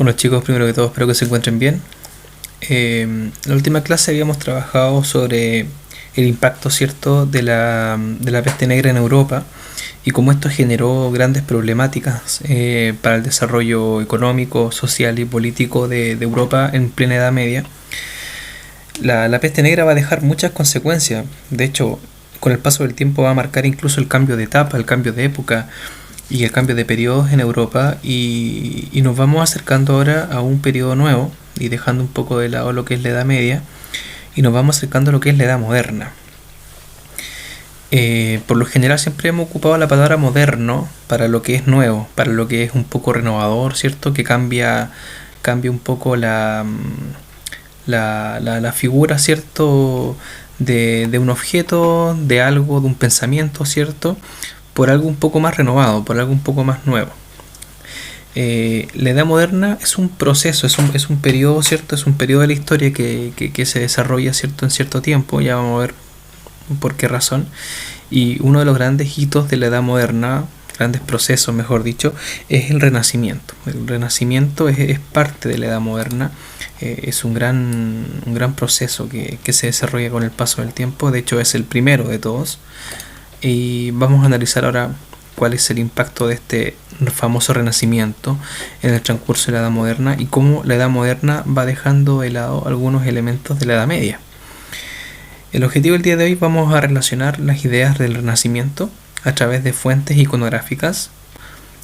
Bueno chicos, primero que todo espero que se encuentren bien. La última clase habíamos trabajado sobre el impacto cierto de la peste negra en Europa y cómo esto generó grandes problemáticas para el desarrollo económico, social y político de Europa en plena Edad Media. La peste negra va a dejar muchas consecuencias. De hecho, con el paso del tiempo va a marcar incluso el cambio de etapa, el cambio de época y el cambio de periodos en Europa, y nos vamos acercando ahora a un periodo nuevo y dejando un poco de lado lo que es la Edad Media y nos vamos acercando a lo que es la Edad Moderna. Por lo general siempre hemos ocupado la palabra moderno para lo que es nuevo, para lo que es un poco renovador, ¿cierto? Que cambia un poco la figura, ¿cierto? De un objeto, de algo, de un pensamiento, ¿cierto? Por algo un poco más renovado, por algo un poco más nuevo. La Edad Moderna es un proceso, es un periodo, ¿cierto? Es un periodo de la historia que se desarrolla, ¿cierto? En cierto tiempo, ya vamos a ver por qué razón. Y uno de los grandes hitos de la Edad Moderna, grandes procesos, mejor dicho, es el Renacimiento. El Renacimiento es parte de la Edad Moderna, es un gran proceso que se desarrolla con el paso del tiempo, de hecho es el primero de todos. Y vamos a analizar ahora cuál es el impacto de este famoso renacimiento en el transcurso de la Edad Moderna y cómo la Edad Moderna va dejando de lado algunos elementos de la Edad Media. El objetivo del día de hoy vamos a relacionar las ideas del Renacimiento a través de fuentes iconográficas,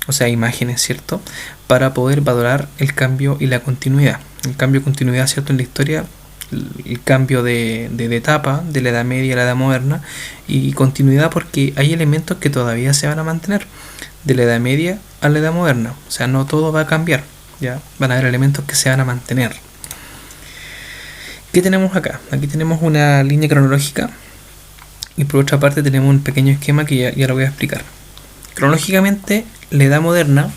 o sea, imágenes, ¿cierto? Para poder valorar el cambio y la continuidad. El cambio y continuidad, ¿cierto? En la historia, el cambio de etapa de la Edad Media a la Edad Moderna, y continuidad porque hay elementos que todavía se van a mantener de la Edad Media a la Edad Moderna, o sea, no todo va a cambiar, ya van a haber elementos que se van a mantener. ¿Qué tenemos acá? Aquí tenemos una línea cronológica y por otra parte tenemos un pequeño esquema que ya lo voy a explicar. Cronológicamente, la Edad Moderna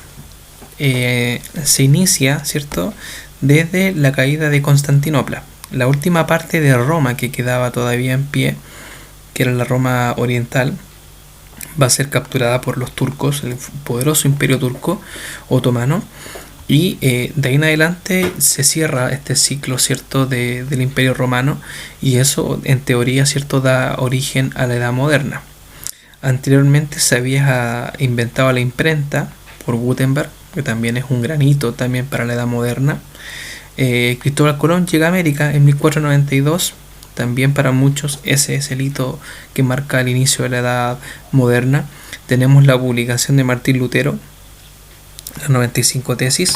se inicia, ¿cierto?, desde la caída de Constantinopla. La última parte de Roma que quedaba todavía en pie, que era la Roma oriental, va a ser capturada por los turcos, el poderoso imperio turco otomano, y de ahí en adelante se cierra este ciclo, ¿cierto?, del imperio romano, y eso en teoría, ¿cierto?, da origen a la Edad Moderna. Anteriormente se había inventado la imprenta por Gutenberg, que también es un gran hito también para la Edad Moderna. Cristóbal Colón llega a América en 1492, también para muchos ese es el hito que marca el inicio de la Edad Moderna. Tenemos la publicación de Martín Lutero, las 95 tesis,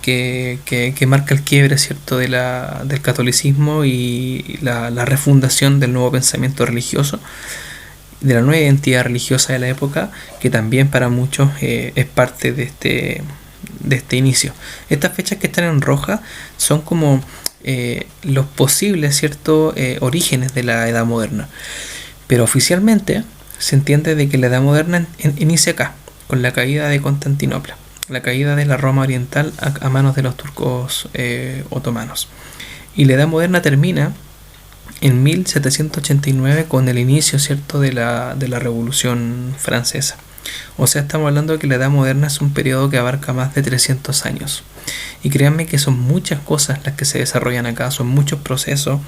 que marca el quiebre, ¿cierto?, del catolicismo y la refundación del nuevo pensamiento religioso, de la nueva identidad religiosa de la época, que también para muchos es parte de este inicio. Estas fechas que están en roja son como los posibles, ¿cierto?, orígenes de la Edad Moderna, pero oficialmente se entiende de que la Edad Moderna inicia acá, con la caída de Constantinopla, la caída de la Roma oriental a manos de los turcos otomanos, y la Edad Moderna termina en 1789 con el inicio, ¿cierto?, de la Revolución Francesa. O sea, estamos hablando de que la Edad Moderna es un periodo que abarca más de 300 años. Y créanme que son muchas cosas las que se desarrollan acá, son muchos procesos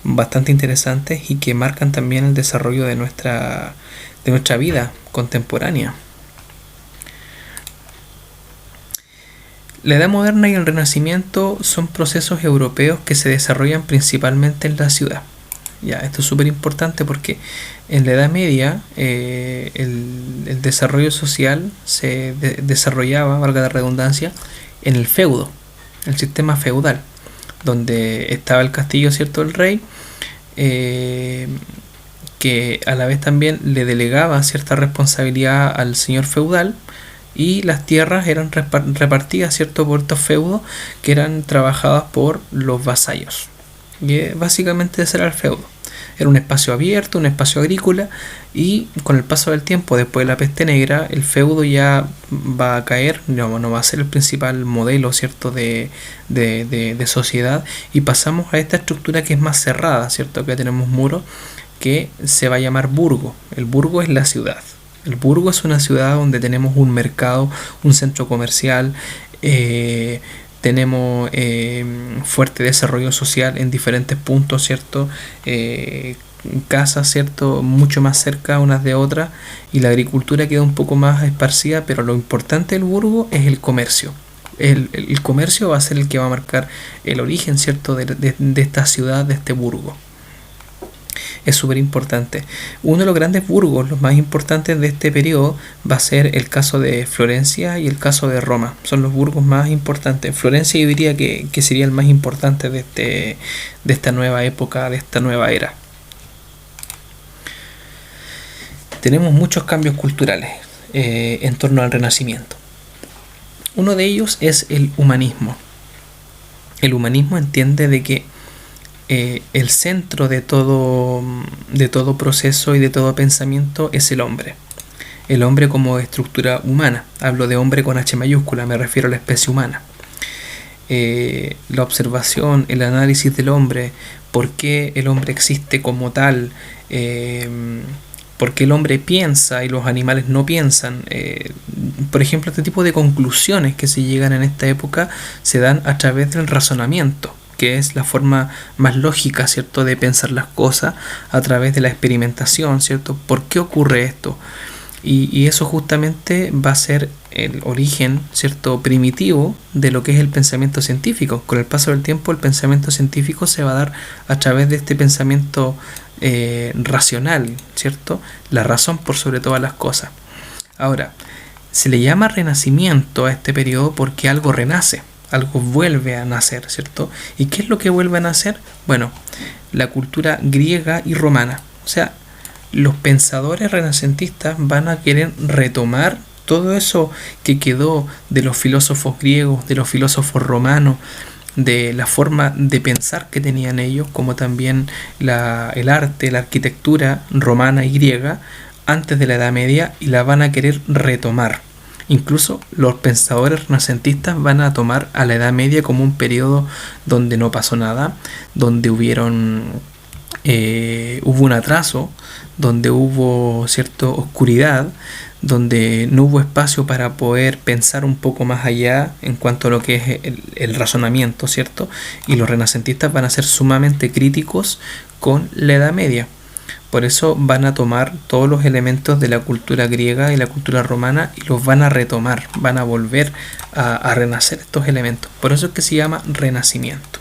bastante interesantes y que marcan también el desarrollo de nuestra vida contemporánea. La Edad Moderna y el Renacimiento son procesos europeos que se desarrollan principalmente en la ciudad. Ya, esto es súper importante porque en la Edad Media el desarrollo social se desarrollaba, valga la redundancia, en el feudo, el sistema feudal, donde estaba el castillo, ¿cierto?, del rey, que a la vez también le delegaba cierta responsabilidad al señor feudal, y las tierras eran repartidas, ¿cierto?, por estos feudos que eran trabajadas por los vasallos. Y básicamente ese era el feudo. Era un espacio abierto, un espacio agrícola, y con el paso del tiempo, después de la peste negra, el feudo ya va a caer, no va a ser el principal modelo, ¿cierto?, de sociedad, y pasamos a esta estructura que es más cerrada, ¿cierto? Acá tenemos muros, que se va a llamar burgo. El burgo es la ciudad. El burgo es una ciudad donde tenemos un mercado, un centro comercial, tenemos fuerte desarrollo social en diferentes puntos, ¿cierto? Casas, ¿cierto? Mucho más cerca unas de otras, y la agricultura queda un poco más esparcida, pero lo importante del burgo es el comercio. El comercio va a ser el que va a marcar el origen, ¿cierto? De esta ciudad, de este burgo. Es súper importante. Uno de los grandes burgos, los más importantes de este periodo, va a ser el caso de Florencia y el caso de Roma. Son los burgos más importantes. Florencia yo diría que sería el más importante de esta nueva época, de esta nueva era. Tenemos muchos cambios culturales en torno al Renacimiento. Uno de ellos es el humanismo. El humanismo entiende de que el centro de todo proceso y de todo pensamiento es el hombre. El hombre como estructura humana. Hablo de hombre con H mayúscula, me refiero a la especie humana. La observación, el análisis del hombre, por qué el hombre existe como tal, por qué el hombre piensa y los animales no piensan. Por ejemplo, este tipo de conclusiones que se llegan en esta época se dan a través del razonamiento, que es la forma más lógica, ¿cierto?, de pensar las cosas, a través de la experimentación, ¿cierto? ¿Por qué ocurre esto? Y eso justamente va a ser el origen, ¿cierto?, primitivo de lo que es el pensamiento científico. Con el paso del tiempo, el pensamiento científico se va a dar a través de este pensamiento racional, ¿cierto? La razón por sobre todas las cosas. Ahora, se le llama renacimiento a este periodo porque algo renace. Algo vuelve a nacer, ¿cierto? ¿Y qué es lo que vuelve a nacer? Bueno, la cultura griega y romana. O sea, los pensadores renacentistas van a querer retomar todo eso que quedó de los filósofos griegos, de los filósofos romanos, de la forma de pensar que tenían ellos, como también el arte, la arquitectura romana y griega antes de la Edad Media, y la van a querer retomar. Incluso los pensadores renacentistas van a tomar a la Edad Media como un periodo donde no pasó nada, donde hubo un atraso, donde hubo cierta oscuridad, donde no hubo espacio para poder pensar un poco más allá en cuanto a lo que es el razonamiento, ¿cierto? Y los renacentistas van a ser sumamente críticos con la Edad Media. Por eso van a tomar todos los elementos de la cultura griega y la cultura romana y los van a retomar, van a volver a renacer estos elementos. Por eso es que se llama renacimiento.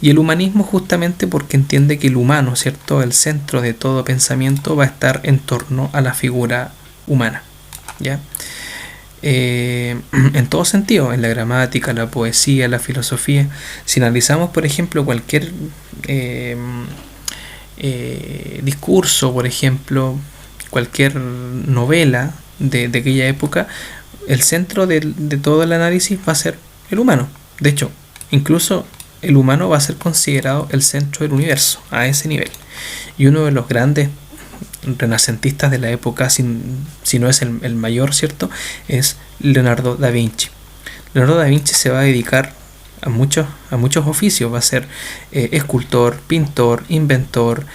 Y el humanismo justamente porque entiende que el humano, ¿cierto?, el centro de todo pensamiento va a estar en torno a la figura humana, ¿ya? En todo sentido, en la gramática, la poesía, la filosofía. Si analizamos, por ejemplo, cualquier discurso, por ejemplo, cualquier novela de aquella época, el centro de todo el análisis va a ser el humano. De hecho, incluso el humano va a ser considerado el centro del universo, a ese nivel. Y uno de los grandes renacentistas de la época, si no es el mayor, ¿cierto?, es Leonardo da Vinci. Leonardo da Vinci se va a dedicar a muchos oficios. Va a ser escultor, pintor, inventor,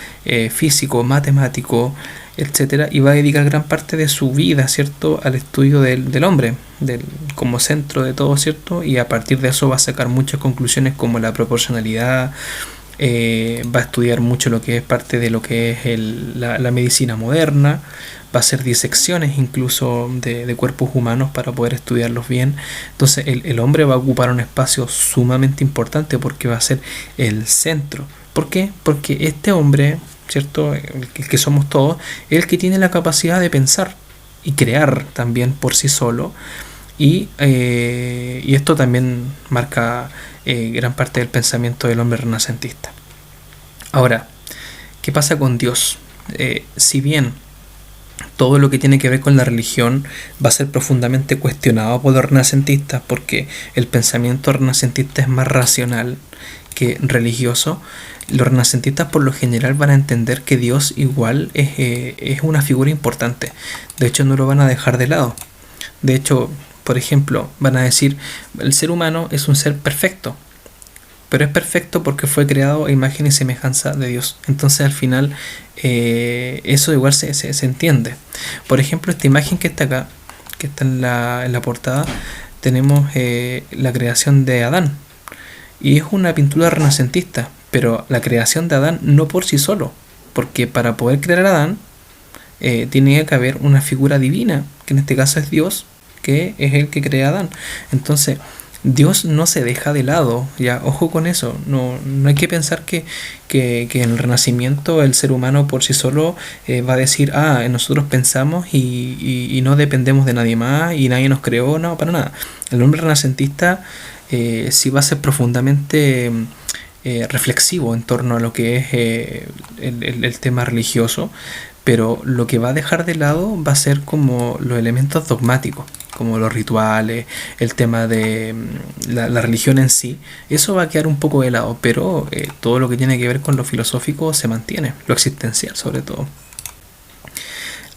físico, matemático, etcétera, y va a dedicar gran parte de su vida, ¿cierto?, al estudio del hombre, como centro de todo, ¿cierto? Y a partir de eso va a sacar muchas conclusiones como la proporcionalidad. Va a estudiar mucho lo que es parte de lo que es la medicina moderna. Va a hacer disecciones incluso de cuerpos humanos para poder estudiarlos bien. Entonces el hombre va a ocupar un espacio sumamente importante porque va a ser el centro. ¿Por qué? Porque este hombre, ¿cierto?, el que somos todos, es el que tiene la capacidad de pensar y crear también por sí solo. Y esto también marca gran parte del pensamiento del hombre renacentista. Ahora, ¿qué pasa con Dios? Si bien todo lo que tiene que ver con la religión va a ser profundamente cuestionado por los renacentistas, porque el pensamiento renacentista es más racional que religioso, los renacentistas por lo general van a entender que Dios igual es una figura importante. De hecho, no lo van a dejar de lado. De hecho, por ejemplo, van a decir, el ser humano es un ser perfecto, pero es perfecto porque fue creado a imagen y semejanza de Dios. Entonces al final eso igual se entiende. Por ejemplo, esta imagen que está acá, que está en la portada, tenemos la creación de Adán. Y es una pintura renacentista, pero la creación de Adán no por sí solo, porque para poder crear a Adán tiene que haber una figura divina, que en este caso es Dios, que es el que crea a Adán. Entonces, Dios no se deja de lado, ya, ojo con eso, no hay que pensar que en el Renacimiento el ser humano por sí solo va a decir, nosotros pensamos y no dependemos de nadie más y nadie nos creó, no, para nada. El hombre renacentista sí va a ser profundamente reflexivo en torno a lo que es el tema religioso, pero lo que va a dejar de lado va a ser como los elementos dogmáticos, como los rituales, el tema de la religión en sí. Eso va a quedar un poco de lado, pero todo lo que tiene que ver con lo filosófico se mantiene, lo existencial sobre todo.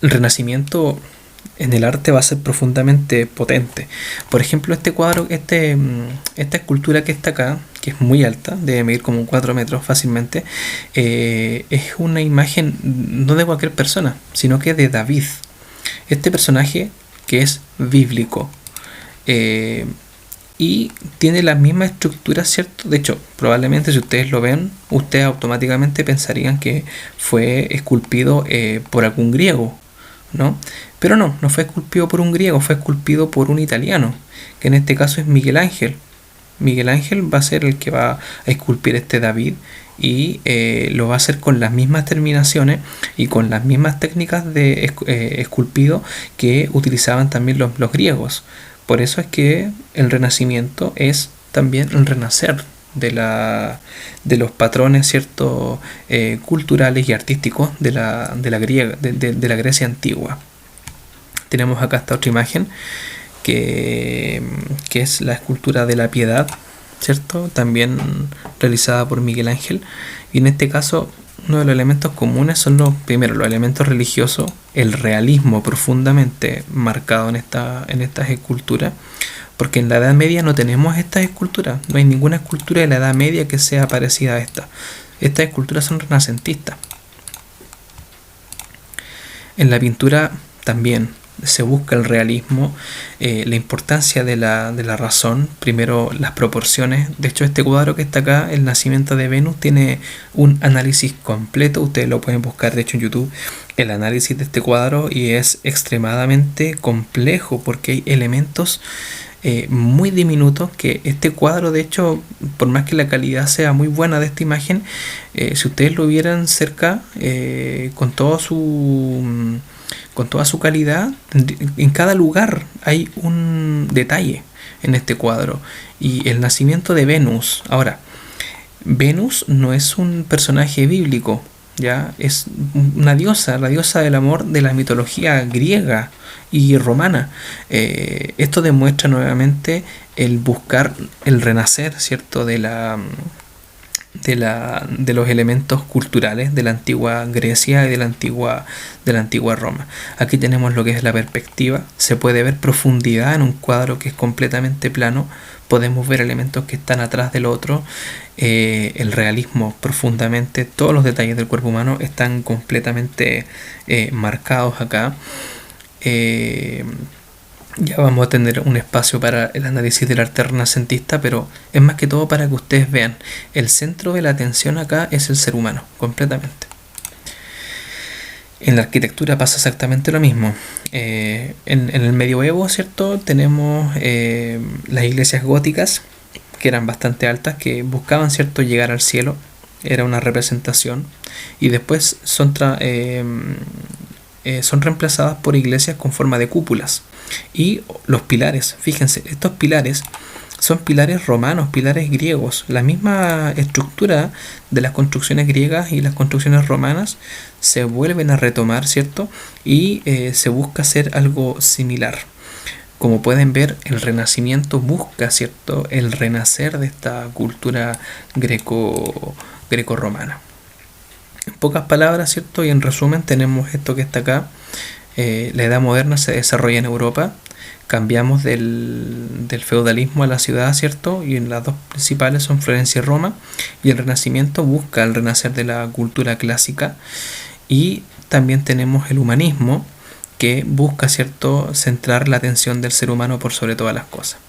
El Renacimiento en el arte va a ser profundamente potente. Por ejemplo, este cuadro, esta escultura que está acá, que es muy alta, debe medir como 4 metros fácilmente, es una imagen no de cualquier persona, sino que de David. Este personaje que es bíblico y tiene la misma estructura, ¿cierto? De hecho, probablemente si ustedes lo ven, ustedes automáticamente pensarían que fue esculpido por algún griego, ¿no? Pero no fue esculpido por un griego, fue esculpido por un italiano, que en este caso es Miguel Ángel. Miguel Ángel va a ser el que va a esculpir este David y lo va a hacer con las mismas terminaciones y con las mismas técnicas de esculpido que utilizaban también los griegos. Por eso es que el Renacimiento es también el renacer de los patrones, ¿cierto? Culturales y artísticos de la Grecia antigua. Tenemos acá esta otra imagen que es la escultura de la Piedad, ¿cierto? También realizada por Miguel Ángel. Y en este caso, uno de los elementos comunes son los elementos religiosos, el realismo profundamente marcado en estas esculturas, porque en la Edad Media no tenemos estas esculturas, no hay ninguna escultura de la Edad Media que sea parecida a esta. Estas esculturas son renacentistas. En la pintura también se busca el realismo, la importancia de la razón, primero las proporciones. De hecho, este cuadro que está acá, El nacimiento de Venus, tiene un análisis completo, ustedes lo pueden buscar de hecho en YouTube, el análisis de este cuadro, y es extremadamente complejo porque hay elementos muy diminutos que este cuadro, de hecho, por más que la calidad sea muy buena de esta imagen, si ustedes lo vieran cerca, con toda su calidad, en cada lugar hay un detalle en este cuadro. Y el nacimiento de Venus, ahora, Venus no es un personaje bíblico, ya es una diosa, la diosa del amor de la mitología griega y romana. Esto demuestra nuevamente el buscar el renacer, ¿cierto?, de los elementos culturales de la antigua Grecia y de la antigua Roma. Aquí tenemos lo que es la perspectiva, se puede ver profundidad en un cuadro que es completamente plano, podemos ver elementos que están atrás del otro, el realismo profundamente, todos los detalles del cuerpo humano están completamente marcados acá. Ya vamos a tener un espacio para el análisis del arte renacentista, pero es más que todo para que ustedes vean, el centro de la atención acá es el ser humano, completamente. En la arquitectura pasa exactamente lo mismo. En el medioevo, ¿cierto?, tenemos las iglesias góticas, que eran bastante altas, que buscaban, ¿cierto?, llegar al cielo, era una representación, y después son reemplazadas por iglesias con forma de cúpulas. Y los pilares, fíjense, estos pilares son pilares romanos, pilares griegos. La misma estructura de las construcciones griegas y las construcciones romanas se vuelven a retomar, ¿cierto? Y se busca hacer algo similar. Como pueden ver, el Renacimiento busca, ¿cierto?, el renacer de esta cultura greco-romana. En pocas palabras, ¿cierto?, y en resumen tenemos esto que está acá. La Edad Moderna se desarrolla en Europa, cambiamos del feudalismo a la ciudad, ¿cierto?, y en las dos principales son Florencia y Roma, y el Renacimiento busca el renacer de la cultura clásica, y también tenemos el humanismo, que busca, ¿cierto?, centrar la atención del ser humano por sobre todas las cosas.